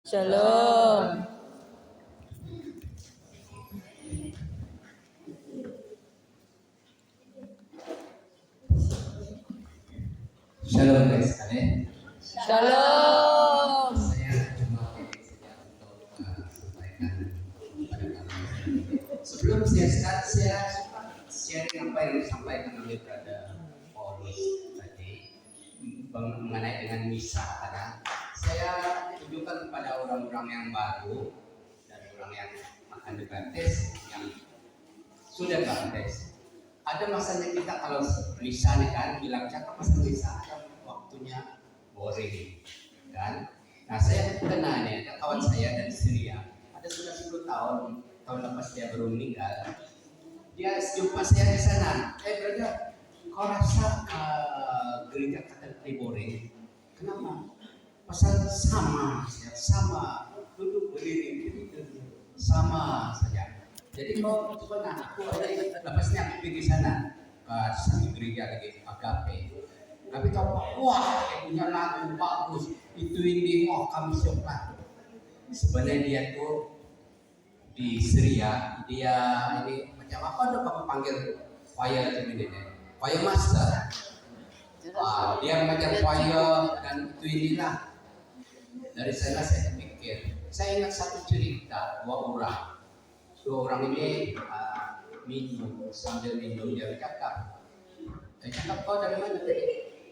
Shalom. Shalom guys sekalian. Shalom. Saya cuma ini saja untuk sampaikan pada kalian. Sebelum saya start, saya sharing apa yang disampaikan oleh Brother Paulus tadi mengenai dengan misa. Karena saya tunjukkan kepada orang-orang yang baru dan orang yang akan dibaptis, yang sudah baptis. Ada masanya kita kalau misa nih kan bilang cakap masa misa ada waktunya boring kan. Nah saya kenal nih ada kawan saya dari Syria, ada sudah 10 tahun lepas dia baru meninggal. Dia jumpa saya di sana, brother, kau rasa gereja Katolik boring? Kenapa? Pasal sama duduk berdiri sama saja. Jadi kau coba aku ada lepasnya aku pergi sana ke satu gereja lagi agape. Tapi kau wah punya lagu bagus itu ini wah kami suka. Sebenarnya dia tuh di Syria dia ini macam apa tuh kamu panggil choir ini choir master. Dia mengajar choir dan itu inilah. Dari sana saya pikir, saya ingat satu cerita dua orang ini sambil minum dia bercakap. Kau dari mana tadi?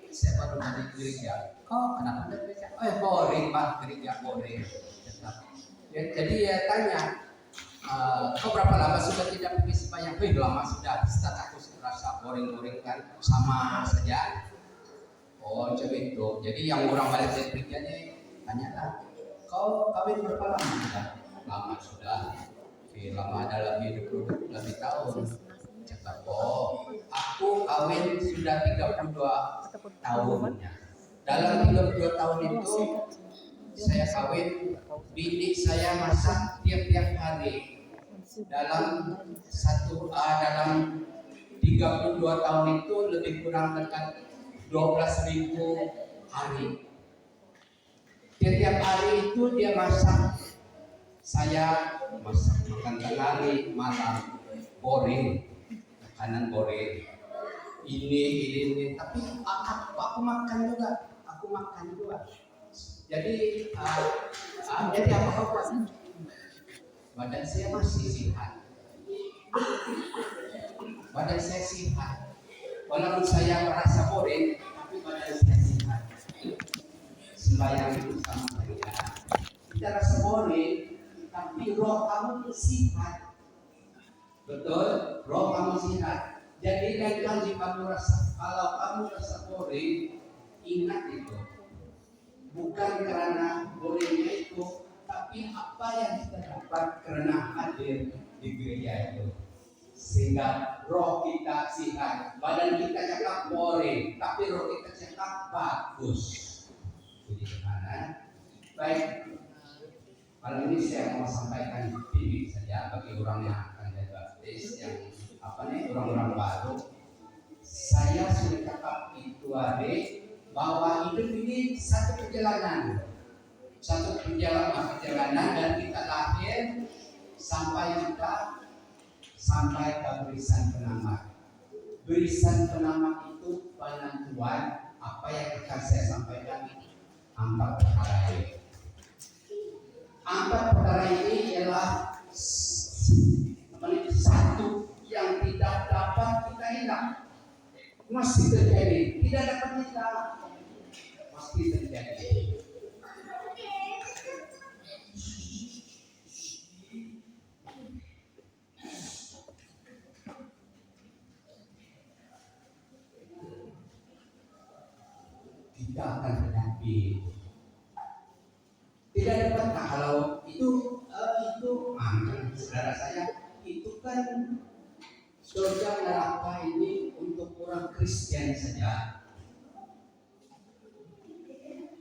Saya baru dari gereja. Kau kenapa dari gereja? Boring pak, gereja boring. Jadi ya tanya, kau berapa lama sudah tidak pergi sembahyang? Lama sudah. Setelah aku rasa boring kan, sama saja. Oh macam itu. Jadi yang orang balik dari gerejanya tanyalah, kau kawin berapa lama sudah? Lama sudah. Lama dalam hidup lebih tahun. Cakap, aku kawin sudah 32 tahunnya. Dalam 32 tahun itu saya kawin, bini saya masak tiap-tiap hari. Dalam 32 tahun itu lebih kurang dekat 12.000 hari. Tiap hari itu dia masak. Saya makan tengah malam boring, makanan boring. Ini, tapi aku makan juga. Jadi apa? Badan saya masih sehat. Walaupun saya merasa boring, tapi badan saya sehat. Sembahyang itu sama saja. Kita rasa boring, tapi roh kamu sehat. Betul, roh kamu sehat. Jadi kalau kamu rasa boring, ingat itu. Bukan karena boringnya itu, tapi apa yang kita dapat karena hadir di gereja itu. Sehingga roh kita sehat, badan kita cakap boring, tapi roh kita cakap bagus. Jadi gimana? Baik. Malam ini saya mau sampaikan ini saja bagi orang yang akan dibaptis, yang orang-orang baru. Saya sudah cakap itu hari bahwa hidup ini satu perjalanan dan kita lahir sampai ke berisan penamat. Berisan penamat itu penentuan apa yang akan saya sampaikan 4 perkara ini. 4 perkara ini ialah satu yang tidak dapat kita hilang. Masih terjadi, tidak dapat kita pasti terjadi. Kita akan hadapi. Tidak dapat kalau itu saudara saya itu kan surga neraka ini untuk orang Kristen saja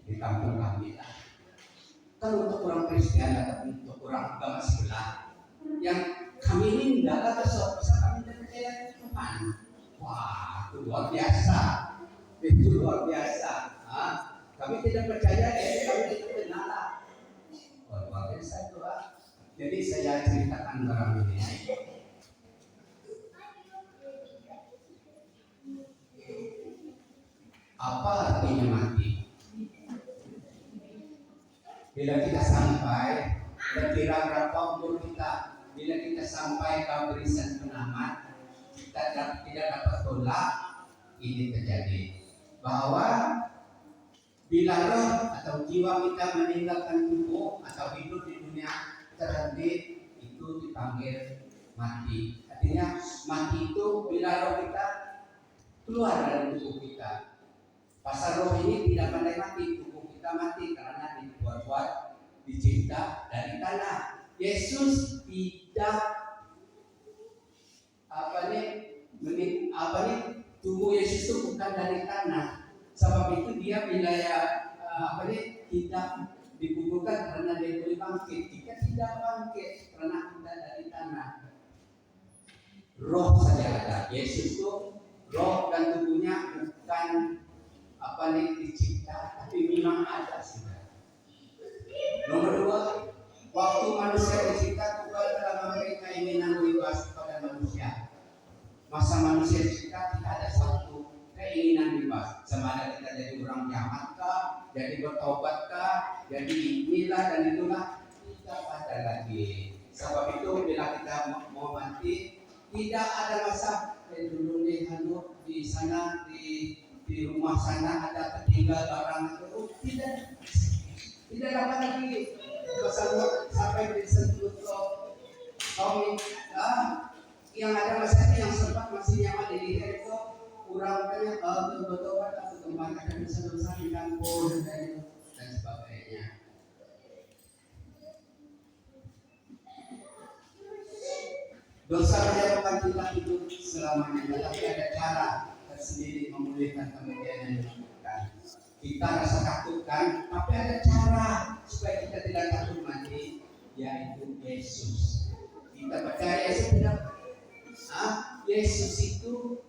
di kampung kami lah. Kalau untuk orang Kristen atau untuk orang agama sebelah yang kami ini tidak ada bisa kami percaya Tuhan. Wah itu luar biasa. Kami tidak percaya, kami tidak kenal. Jadi saya ceritakan barang ini. Apa artinya mati? Bila kita sampai, kira berapa umur kita, bila kita sampai ke barisan penamat, kita tidak dapat tolak, ini terjadi. Bahwa bila roh atau jiwa kita meninggalkan tubuh atau hidup di dunia terhenti, itu dipanggil mati. Artinya mati itu bila roh kita keluar dari tubuh kita. Pasal roh ini tidak pandai mati, tubuh kita mati karena dibuat-buat, dicipta dari tanah. Yesus tidak tubuh Yesus itu bukan dari tanah. Sebab itu dia wilayah tidak dikuburkan karena dia boleh bangkit. Jika tidak bangkit karena kita dari tanah, roh saja ada. Yesus itu roh dan tubuhnya bukan dicipta, tapi memang ada sudah. Nomor dua, waktu manusia dicipta, Tuhan telah memberi keinginan bebas kepada manusia. Masa manusia dicipta tidak ada suatu keinginan bebas. Sama ada kita jadi orang jahat kah, jadi bertobat kah, jadi inilah dan itulah, tidak ada lagi. Sebab itu bila kita mau mati, tidak ada masa dulu nih di sana di rumah sana ada tertinggal barang itu, tidak dapat lagi sampai disentuh kaum yang ada masanya yang sempat masih nyaman di diri itu kurang bertobat atau kembali ada dosa-dosa di kampung dan sebagainya. Dosa menyebabkan kita hidup selamanya, tetapi ada cara tersendiri memulihkan kemudian yang dilakukan. Kita rasa takut kan, tapi ada cara supaya kita tidak takut mati, yaitu Yesus. Kita percaya Yesus tidak. Yesus itu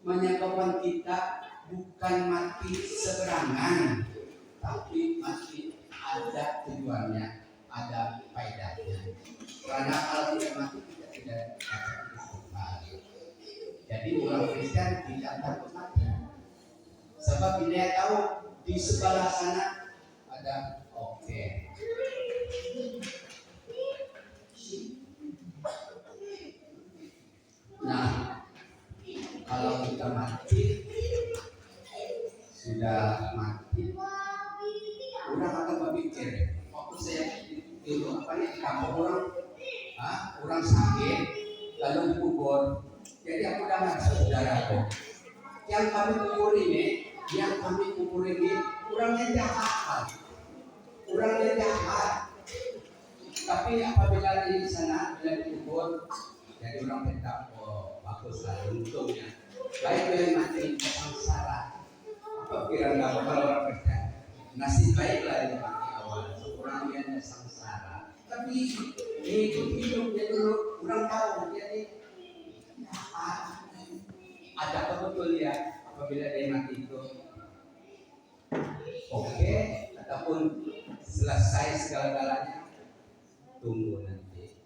menyebabkan kita bukan mati seberangan, tapi mati ada tujuannya, ada faedahnya. Karena kalau tidak mati kita tidak dapat kembali. Jadi orang Kristen tidak takut mati. Sebab dia tahu di sebelah sana ada Nah, kalau kita mati, sudah mati, orang akan berpikir, waktu saya di kampung orang sakit, lalu dikubur. Jadi aku dengar saudaraku, yang kami kubur ini, orangnya jahat. Tapi apabila di sana bila dikubur, jadi orang tetap bagus lah untungnya. Baik yang mati sengsara. Apa kira-kira kalau orang Kristen? Nasib baiklah yang mati awal. Orang yang sengsara. Tapi hidupnya dulu orang tahu jadi ada apa betul ya apabila dia mati itu ataupun selesai segala-galanya, tunggu nanti.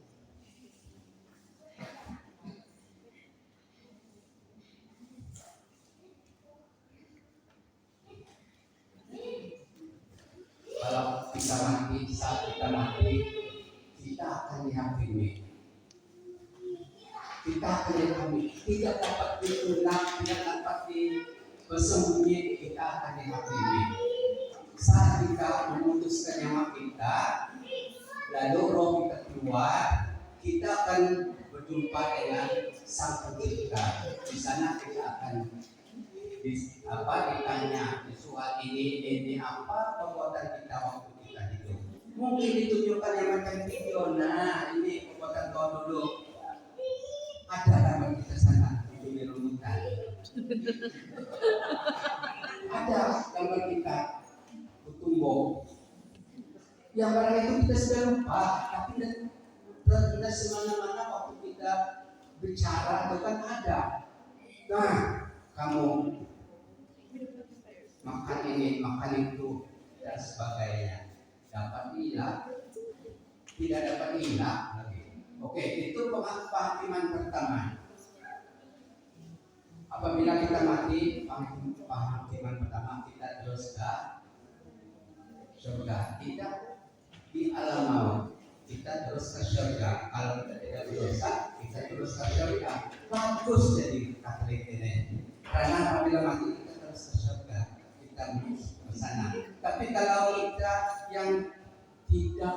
Kalau kita mati, saat kita mati, kita akan dihakimi. Tidak dapat ditolak, tidak dapat disembunyi, kita akan dihakimi. Saat kita memutuskan nyawa kita, lalu roh kita keluar, kita akan berjumpa dengan Sang Pencipta. Di sana kita akan ditanya soal ini apa perbuatan kita waktu kita hidup. Mungkin ditunjukkan yang macam video. Nah, ini perbuatan kau dulu. Ada gambar kita sana di rumah. Ada gambar kita bertumbuh. Yang barang itu kita sudah lupa, tapi tidak semana-mana waktu kita bicara itu kan ada. Nah, kamu makan ini, makan itu dan sebagainya dapat hilang. tidak dapat hilang lagi. Oke, itu penghakiman pertama. Apabila kita mati, penghakiman pertama kita terus ke surga. Tidak di alam maut, kita terus ke surga. Kalau kita tidak berdosa, kita terus ke surga. Bagus jadi Katolik ini. Karena apabila mati kita terus ke surga, kita ke sana. Tapi kalau kita yang tidak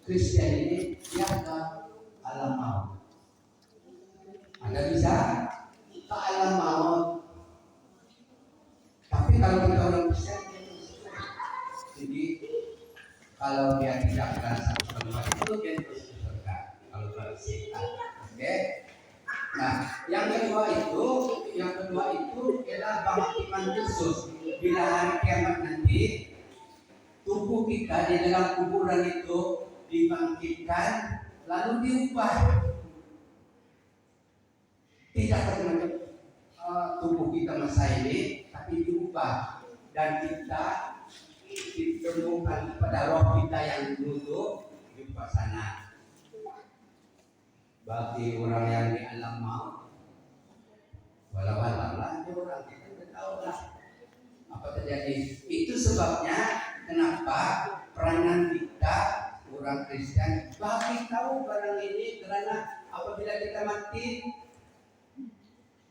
Kristen ini, dia ke alam maut. Anda bisa ke alam maut. Tapi kalau kita orang Kristen, jadi kalau dia tidak merasa keluar itu dia terus ke surga. Kalau bersetan, oke? Nah, yang kedua itu adalah bangkitan Yesus. Bila hari kiamat nanti, tubuh kita di dalam kuburan itu dibangkitkan, lalu diubah. Tidak seperti tubuh kita masa ini, tapi diubah dan kita ditemukan pada roh kita yang dulu di sana. Bagi orang yang di alam maut, walau-walau lah orang kita tidak tahu lah apa terjadi. Itu sebabnya kenapa peranan kita orang Kristen bagi tahu barang ini, karena apabila kita mati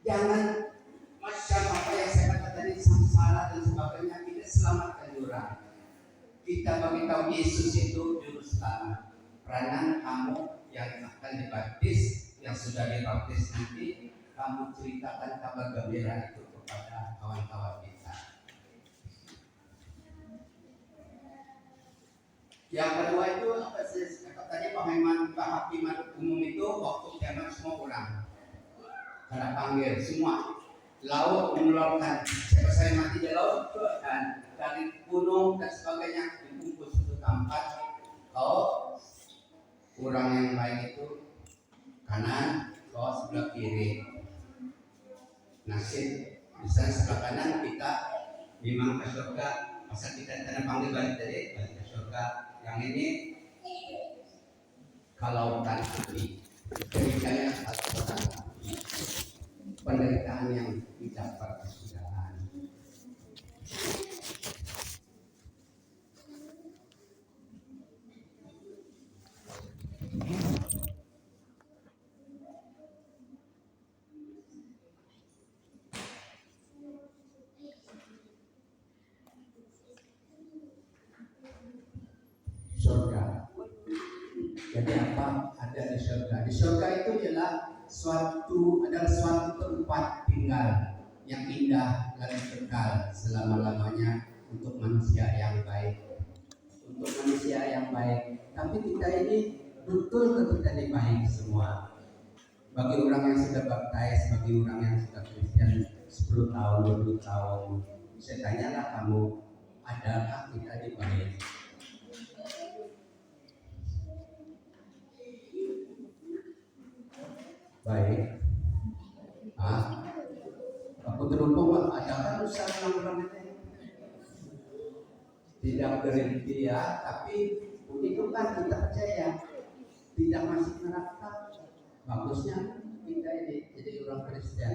jangan macam apa yang saya katakan tadi, samsara dan sebagainya, kita selamatkan orang. Kita bagi tahu Yesus itu juru selamat. Peranan kamu yang akan dibaptis, yang sudah dibaptis nanti, kamu ceritakan kabar gembira itu kepada kawan-kawan kita. Yang kedua itu apa sih? Katanya penghakiman umum itu waktu kiamat semua orang. Karena panggil semua laut mengeluarkan, siapa saya mati di laut dan dari gunung dan sebagainya dikumpul satu tempat. Kau orang yang baik itu kanan, kau sebelah kiri. Nasib misalnya sebelah kanan kita memang ke surga, masa kita tanah panggil balik ke surga. Yang ini kalau tak api, ceritanya atau api, penderitaan yang didapat kesudahan. Surga. Jadi apa ada di surga? Di surga itu adalah suatu tempat tinggal yang indah dan kekal selama-lamanya untuk manusia yang baik. Untuk manusia yang baik. Tapi kita ini betul kita ini baik semua. Bagi orang yang sudah baptis, bagi orang yang sudah Kristen 10 tahun, 20 tahun, saya tanyalah kamu, adakah kita di baik? Baik. Aku terhubung adakah usaha yang orang itu tidak berhenti ya, tapi itu kan kita percaya tidak masuk neraka. Bagusnya kita ini jadi orang Kristen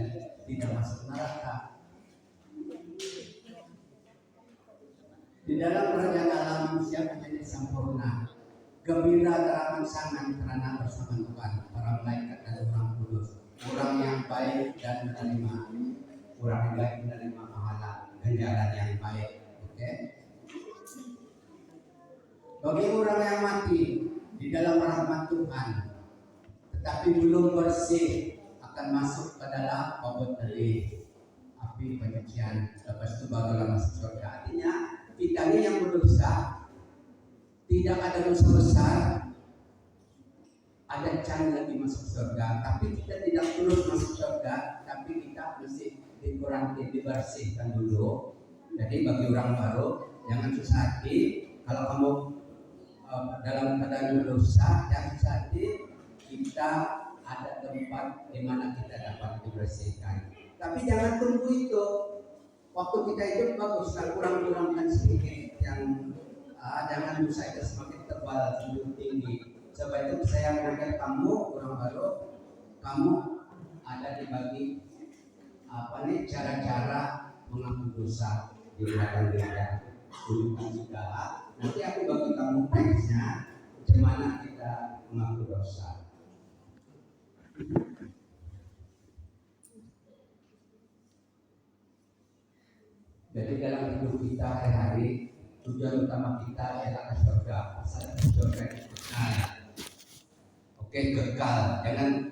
tidak masuk neraka. Di dalam kerajaan Allah manusia menjadi sempurna, gembira teraman sangat karena bersama Tuhan, para malaikat dan orang kudus, orang yang baik dan menerima, orang yang baik menerima pahala ganjaran yang baik. Oke? Bagi orang yang mati di dalam rahmat Tuhan, tetapi belum bersih, akan masuk ke dalam obor tadi api penyucian, lepas itu barulah masuk surga. Artinya kita ini yang berdosa, tidak ada dosa besar, ada cara lagi masuk surga, tapi kita tidak terus masuk surga, tapi kita mesti dikurangi, dibersihkan dulu. Jadi bagi orang baru jangan susah hati. Kalau kamu dalam keadaan berdosa, jangan susah hati. Kita ada tempat di mana kita dapat dibersihkan. Tapi jangan tunggu itu. Waktu kita itu bagus, kurang-kurangkan sedikit yang jangan dosa itu semakin tebal, sudut tinggi. Sebab itu saya mengajak kamu orang baru, kamu ada dibagi cara-cara mengaku dosa di belakang gereja. Tunjukkan segala. Nanti aku bagi kamu teksnya, bagaimana kita mengaku dosa. Jadi dalam hidup kita hari-hari, tujuan utama kita adalah ke surga. Asal surga itu kekal. Oke, kekal. Jangan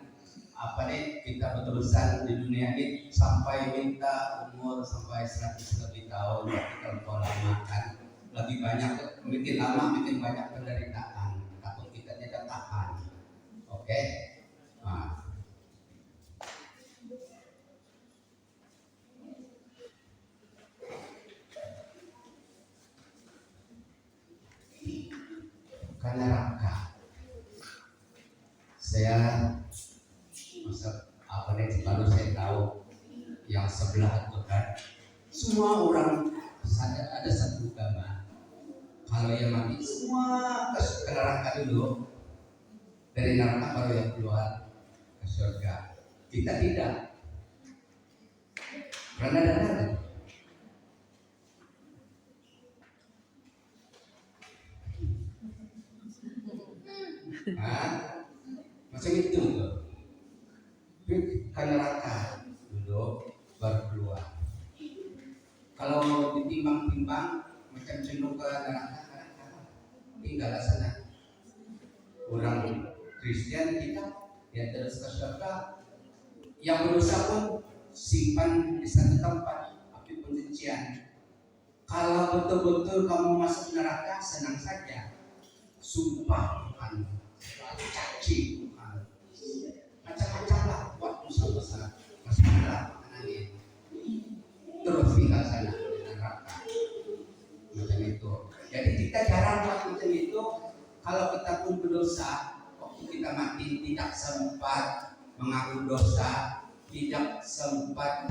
kita berurusan di dunia ini sampai minta umur sampai 100 lebih tahun. Kalau lama kan lebih banyak, makin lama makin banyak penderitaan. Takut kita tidak tahan. Oke. Nah. Karena neraka. Saya baru saya tahu yang sebelah itu kan semua orang ada satu agama. Kalau yang mati semua ke neraka dulu, dari neraka baru yang keluar ke surga. Kita tidak. Karena ada. Macam itu tuh. Ke neraka dulu baru keluar. Kalau mau ditimbang-timbang macam cenderung ke neraka, tinggallah sana. Orang Kristen kita ya terus ke surga. Yang berdosa pun simpan di satu tempat, api pencucian. Kalau betul-betul kamu masuk neraka, senang saja. Sumpah Tuhan, caci Tuhan, macam-macam lah buat dosa-dosa, masalah anaknya. Terus tinggal sana di neraka, macam itu. Jadi kita jarang buat macam itu. Kalau kita pun berdosa, waktu kita mati tidak sempat mengaku dosa, tidak sempat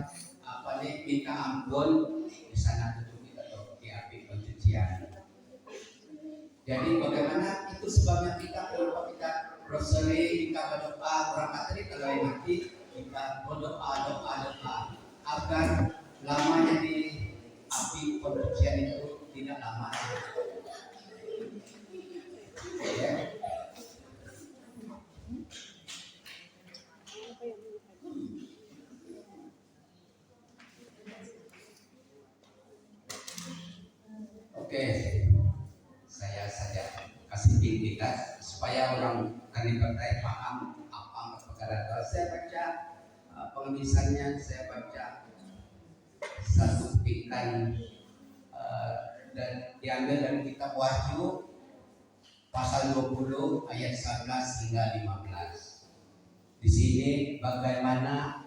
minta ampun, di sana tentu kita di api pencucian. Jadi bagaimana itu sebabnya kita kalau kita rosary, kita berdoa, orang Katolik kalau yang mati kita berdoa agar lamanya di api pencucian itu tidak lama. Ya. Oke. Saya saja kasih indikat supaya orang Kalimantan paham apa perkara. Kalau saya baca pengebisannya, saya baca satu petikan dan diambil dari kitab Wahyu pasal 20 ayat 11 hingga 15. Di sini bagaimana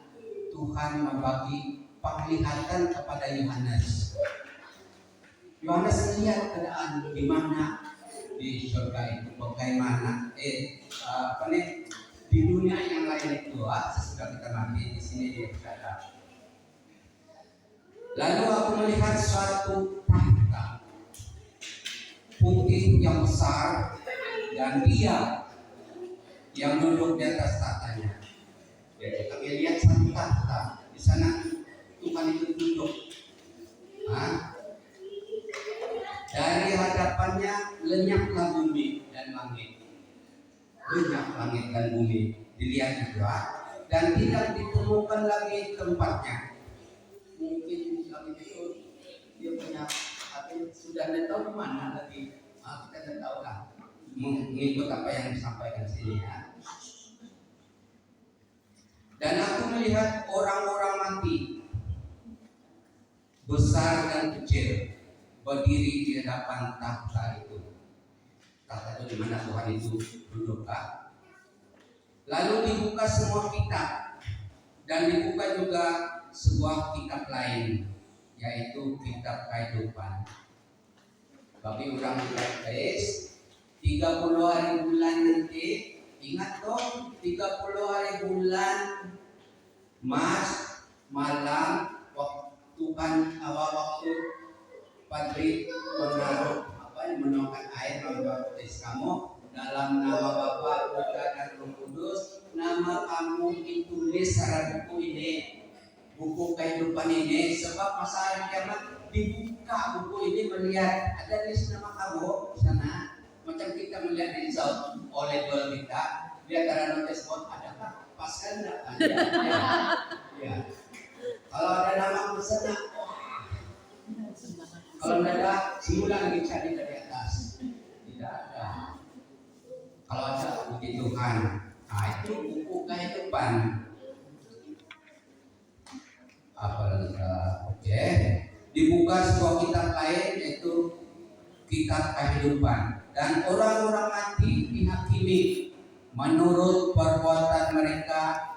Tuhan membagi penglihatan kepada Yohanes. Yohanes melihat keadaan di mana di surga itu, bagaimana di dunia yang lain itu sesudah kita mati, di sini dia berkata. Lalu aku melihat suatu tahta putih yang besar dan Dia yang duduk di atas tahtanya. Jadi kami lihat satu tahta di sana, Tuhan itu duduk. Dari hadapannya lenyaplah bumi dan langit. Lenyap langit dan bumi, dilihat juga, dan tidak ditemukan lagi tempatnya. Mungkin langit itu dia punya hati, sudah tidak tahu mana lagi. Kita tidak tahu lah. Mengikut apa yang disampaikan sini ya. Dan aku melihat orang-orang mati, besar dan kecil, berdiri di hadapan tahta itu. Tahta itu di mana Tuhan itu duduk. Lalu dibuka semua kitab dan dibuka juga sebuah kitab lain, yaitu kitab kehidupan. Bagi orang baptis 30 hari bulan nanti, ingat dong 30 hari bulan malam waktu Padri menaruh menuangkan air membaptis kamu dalam nama Bapa, Putra dan Roh Kudus. Nama kamu ditulis secara buku ini, buku kehidupan ini, sebab masa hari kiamat dibuka buku ini melihat ada list nama kamu di sana. Macam kita melihat di oleh gol kita, dia karena notice board ada Pak, pas kan enggak? Ya. Kalau ada nama di sana, kalau tidak ada, semula lagi cari dari atas. Tidak ada. Kalau ada, puji Tuhan. Nah, itu buku kehidupan. Oke. Dibuka sebuah kitab lain, yaitu kitab kehidupan. Dan orang-orang mati dihakimi menurut perbuatan mereka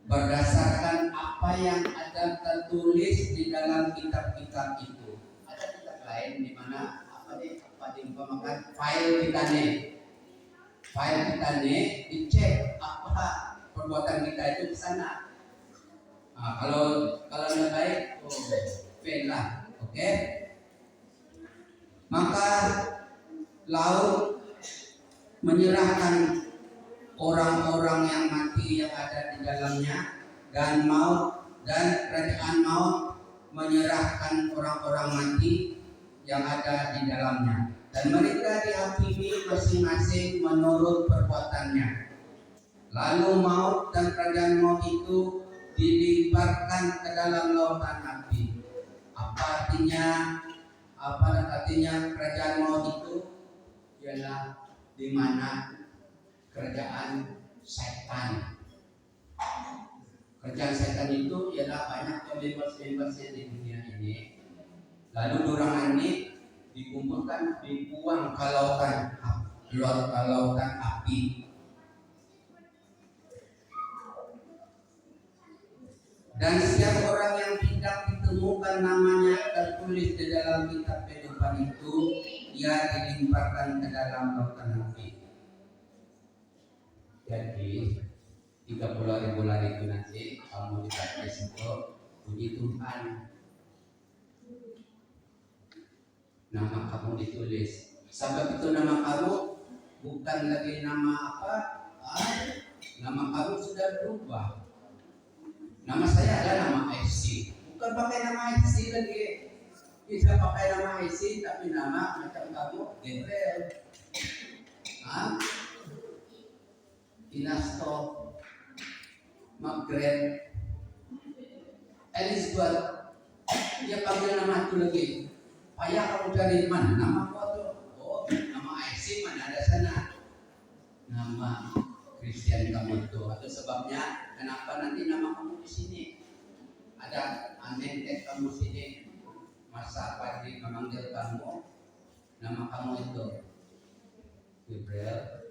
berdasarkan apa yang ada tertulis di dalam kitab-kitab itu. Ada kitab lain di mana apa diumpamakan file kita nih dicek apa perbuatan kita itu di sana. Nah, kalau tidak baik, fail lah, oke? Maka laut menyerahkan orang-orang yang mati yang ada di dalamnya, dan kerajaan maut menyerahkan orang-orang mati yang ada di dalamnya, dan mereka dihakimi masing-masing menurut perbuatannya. Lalu maut dan kerajaan maut itu dilemparkan ke dalam lautan api. Apa artinya kerajaan maut itu? Ialah di mana kerajaan setan. Kerajaan setan itu ialah banyak members-membersnya di dunia ini. Lalu orang ini dikumpulkan, dibuang ke lautan api. Dan setiap orang yang tidak ditemukan namanya tertulis di dalam kitab kehidupan itu, ia dilemparkan ke dalam lautan api. Jadi 30.000 lari itu nanti kamu dibaptis itu, puji Tuhan, nama kamu ditulis. Sebab itu nama kamu bukan lagi nama apa? Nama kamu sudah berubah. Nama saya adalah nama IC. Bukan pakai nama IC lagi. Tidak pakai nama IC, tapi nama macam kamu Gabriel, Inasto, Margaret, Elizabeth. Dia panggil nama itu lagi. Payah kamu cari mana nama itu? Oh, nama IC mana ada sana. Nama Kristen kamu itu. Itu sebabnya kenapa nanti nama kamu di sini. Ada aneh kamu sini. Masa pagi memanggil kamu, nama kamu itu Gabriel,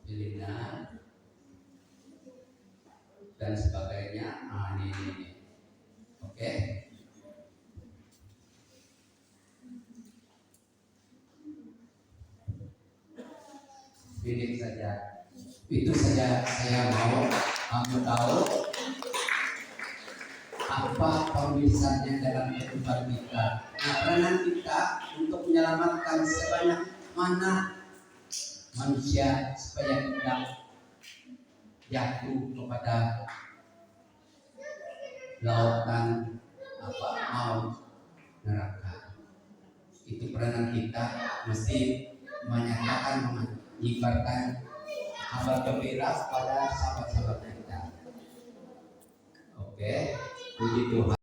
Elina, dan sebagainya. Ini. Oke. Ini saja. Itu saja saya mau kamu tahu apa pembicaranya dalam kehidupan kita. Nah, peranan kita untuk menyelamatkan sebanyak mana manusia supaya tidak jatuh kepada lautan maut neraka. Itu peranan kita mesti menyatakan, mengibarkan kabar gembira pada sahabat-sahabat kita. Oke, puji Tuhan.